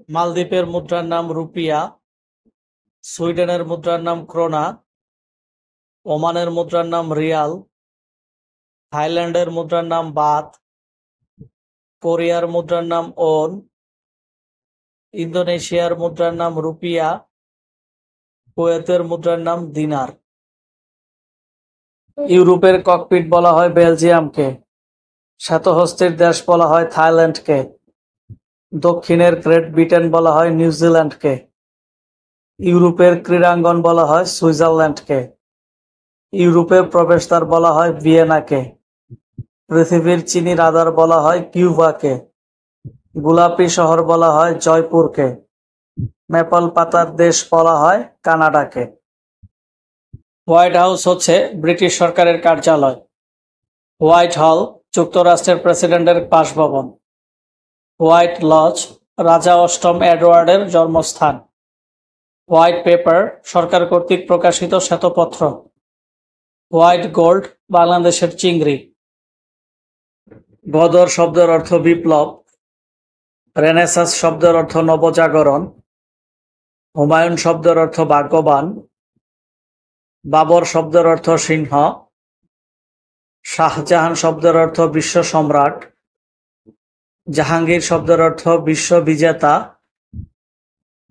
মালদ্বীপের মুদ্রার নাম রুপিয়া, সুইডেনের মুদ্রার নাম ক্রোনা, ওমানের মুদ্রার নাম রিয়াল, থাইল্যান্ডের মুদ্রার নাম বাত, কোরিয়ার মুদ্রার নাম ওন, ইন্দোনেশিয়ার মুদ্রার নাম রুপিয়া, কুয়েতের মুদ্রার নাম দিনার। ইউরোপের ককপিট বলা হয় বেলজিয়ামকে, শ্বেতহস্তির দেশ বলা হয় থাইল্যান্ডকে, দক্ষিণের গ্রেট ব্রিটেন বলা হয় নিউজিল্যান্ডকে, ইউরোপের ক্রীড়াঙ্গন বলা হয় সুইজারল্যান্ডকে, ইউরোপের প্রবেশদ্বার বলা হয় ভিয়েনাকে, পৃথিবীর চিনি রাদার বলা হয় কিউবাকে, গোলাপি শহর বলা হয় জয়পুরকে, মেপল পাতার দেশ বলা হয় কানাডাকে। হোয়াইট হাউস হচ্ছে ব্রিটিশ সরকারের কার্যালয়। হোয়াইট হল যুক্তরাষ্ট্রের প্রেসিডেন্টের বাসভবন। হোয়াইট লজ রাজা অষ্টম এডওয়ার্ডের জন্মস্থান। হোয়াইট পেপার সরকার কর্তৃক প্রকাশিত শ্বেতপত্র। হোয়াইট গোল্ড বাংলাদেশের চিংড়ি। গদর শব্দের অর্থ বিপ্লব। রেনেসাঁস শব্দের অর্থ নবজাগরণ। হুমায়ুন শব্দের অর্থ ভাগ্যবান। বাবর শব্দের অর্থ সিংহ। শাহজাহান শব্দের অর্থ বিশ্ব সম্রাট। জাহাঙ্গীর শব্দের অর্থ বিশ্ব বিজেতা।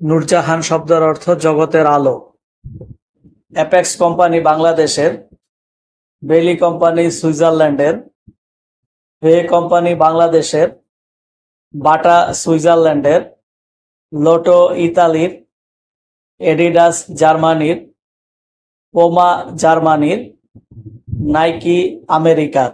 নূরজাহান শব্দের অর্থ জগতের আলো। অ্যাপেক্স কোম্পানি বাংলাদেশের, বেলি কোম্পানি সুইজারল্যান্ডের, হে কোম্পানি বাংলাদেশের, বাটা সুইজারল্যান্ডের, লোটো ইতালির, এডিডাস জার্মানির, পোমা জার্মানির, নাইকি আমেরিকার।